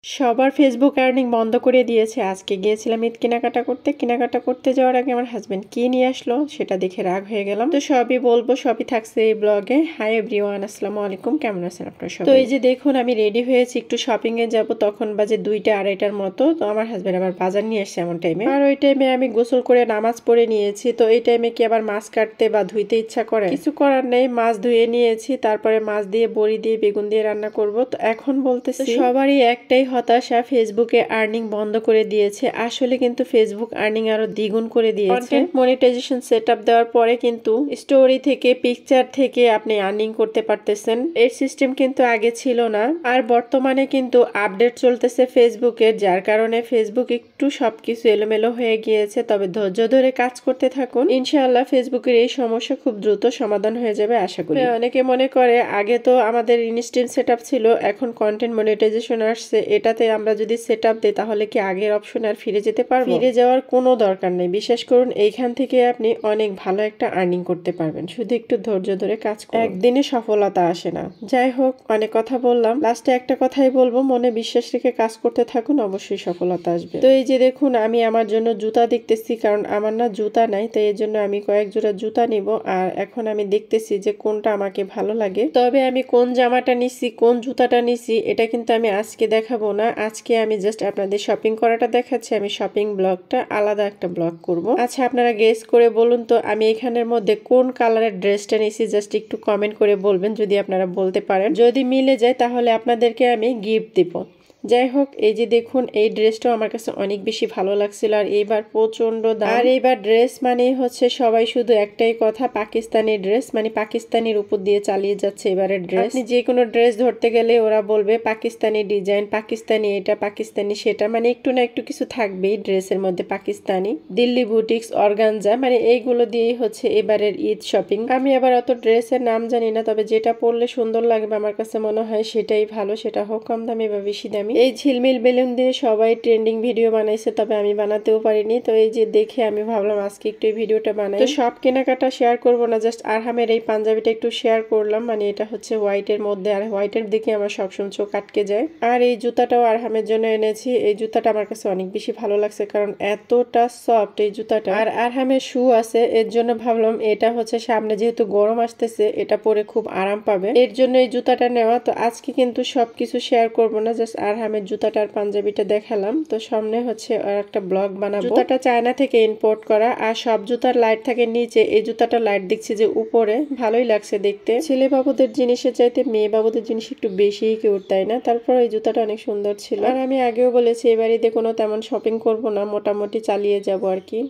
সবার Facebook earning বন্ধ করে দিয়েছে। আজকে গিয়েছিলাম ঈদ কেনাকাটা করতে। কেনাকাটা করতে যাওয়ার আগে আমার হাজবেন্ড কি নিয়ে আসলো সেটা দেখে রাগ হয়ে গেলাম। তো সবই বলবো, সবই থাকছে এই ব্লগে। হাই এভরিওয়ান, আসসালামু আলাইকুম, কেমন আছেন আপনারা সবাই? তো এই যে দেখুন, আমি রেডি হয়েছি একটু শপিং এ যাব, তখন বাজে 2টা 2:30টার মতো। তো আমার হাজবেন্ড আবার বাজার নিয়ে আসছে এমন টাইমে, আর ওই টাইমে আমি গোসল করে নামাজ পড়ে নিয়েছি। তো এই টাইমে কি আবার মাছ কাটতে বা ধুইতে ইচ্ছা করে? কিছু করার নেই, মাছ ধুয়ে নিয়েছি। তারপরে মাছ দিয়ে বড়ি দিয়ে বেগুন দিয়ে রান্না করব। তো এখন বলতেছি সবারই একটাই হতাশা, ফেসবুকে আর্নিং বন্ধ করে দিয়েছে। আসলে কিন্তু ফেসবুক আর্নিং আরো দ্বিগুণ করে দিয়েছে। কন্টেন্ট মনিটাইজেশন সেটআপ দেওয়ার পরে কিন্তু স্টোরি থেকে, পিকচার থেকে আপনি আর্নিং করতে পারতেছেন। এর সিস্টেম কিন্তু আগে ছিল না। আর বর্তমানে কিন্তু আপডেট চলতেছে ফেসবুকের, যার কারণে ফেসবুক একটু সবকিছু এলোমেলো হয়ে গিয়েছে। তবে ধৈর্য ধরে কাজ করতে থাকুন, ইনশাআল্লাহ ফেসবুকের এই সমস্যা খুব দ্রুত সমাধান হয়ে যাবে আশা করি। অনেকে মনে করে আগে তো আমাদের ইনস্ট্যান্ট সেটআপ ছিল, এখন কন্টেন্ট মনিটাইজেশন আসছে, এটাতে আমরা যদি সেটআপ দেই তাহলে কি আগের অপশনে আর ফিরে যেতে পারবো? ফিরে যাওয়ার কোনো দরকার নেই। বিশ্বাস করুন, এইখান থেকে আপনি অনেক ভালো একটা আর্নিং করতে পারবেন, শুধু একটু ধৈর্য ধরে কাজ করুন। একদিনে সফলতা আসে না। যাই হোক, অনেক কথা বললাম, লাস্টে একটা কথাই বলবো, মনে বিশ্বাস রেখে কাজ করতে থাকুন, অবশ্যই সফলতা আসবে। তো এই যে দেখুন, আমি আমার জন্য জুতা দেখতেছি, কারণ আমার না জুতা নাই, তাই এর জন্য আমি কয়েক জোড়া জুতা নিব। আর এখন আমি দেখতেছি যে কোনটা আমাকে ভালো লাগে। তবে আমি কোন জামাটা নিছি, কোন জুতাটা নিছি, এটা কিন্তু আমি আজকে দেখাবো না। আজকে আমি জাস্ট আপনাদের শপিং করাটা দেখাচ্ছি। আমি শপিং ব্লগটা আলাদা একটা ব্লগ করব। আচ্ছা, আপনারা গেস করে বলুন তো আমি এখানের মধ্যে কোন কালারের ড্রেসটা নিছি, জাস্ট একটু কমেন্ট করে বলবেন যদি আপনারা বলতে পারেন। যদি মিলে যায় তাহলে আপনাদেরকে আমি গিফট দিব। যাই হোক, এই যে দেখুন, এই ড্রেসটাও আমার কাছে অনেক বেশি ভালো লাগছিল, আর এইবার প্রচন্ড দাম। আর এইবার ড্রেস মানে হচ্ছে সবাই শুধু একটাই কথা, পাকিস্তানি ড্রেস, মানে পাকিস্তানির উপর দিয়ে চালিয়ে যাচ্ছে এবারের ড্রেস। আপনি যে কোনো ড্রেস ধরতে গেলে ওরা বলবে পাকিস্তানি ডিজাইন, পাকিস্তানি এটা, পাকিস্তানি সেটা, মানে একটু না একটু কিছু থাকবেই ড্রেসের মধ্যে পাকিস্তানি। দিল্লি বুটিক্স, অর্গানজা, মানে এইগুলো দিয়েই হচ্ছে এবারের ঈদ শপিং। আমি আবার অত ড্রেসের নাম জানি না, তবে যেটা পরলে সুন্দর লাগবে আমার কাছে মনে হয় সেটাই ভালো, সেটা হোক কম দামি বা বেশি দামি। এই ঝিলমিল বেলুন দিয়ে সবাই ট্রেন্ডিং ভিডিও বানাইছে, তবে আমি বানাতেও পারিনি। তো এই যে দেখে আমি ভাবলাম আজকে একটু এই ভিডিওটা বানাই। তো সব কেনাকাটা শেয়ার করব না, জাস্ট আরহামের এই পাঞ্জাবিটা একটু শেয়ার করলাম। মানে এটা হচ্ছে হোয়াইটের মধ্যে, আর হোয়াইটের দিকে আমার সবসময় চোখ আটকে যায়। আর এই জুতাটাও আরহামের জন্য এনেছি। এই জুতাটা আমার কাছে অনেক বেশি ভালো লাগছে, কারণ এতটা সফট এই জুতাটা। আর আরহামের শু আছে, এর জন্য ভাবলাম এটা হচ্ছে সামনে যেহেতু গরম আসতেছে, এটা পরে খুব আরাম পাবে, এর জন্য এই জুতাটা নেওয়া। তো আজকে কিন্তু সবকিছু শেয়ার করব না, জাস্ট আরহামের জুতাটার পাঞ্জাবিটা দেখালাম। তো সামনে হচ্ছে আর একটা ব্লগ বানাবো। জুতাটা চায়না থেকে ইম্পোর্ট করা, আর সব জুতার লাইট থাকে নিচে, এই জুতাটা লাইট দেখছি যে উপরে। ভালোই লাগছে দেখতে। ছেলে বাবুদের জিনিসের চাইতে মেয়ে বাবুদের জিনিস একটু বেশিই কিউট, তাই না? তারপর এই জুতাটা অনেক সুন্দর ছিল। আর আমি আগেও বলেছি এবার ঈদে কোনো তেমন শপিং করব না, মোটামুটি চালিয়ে যাব আর কি।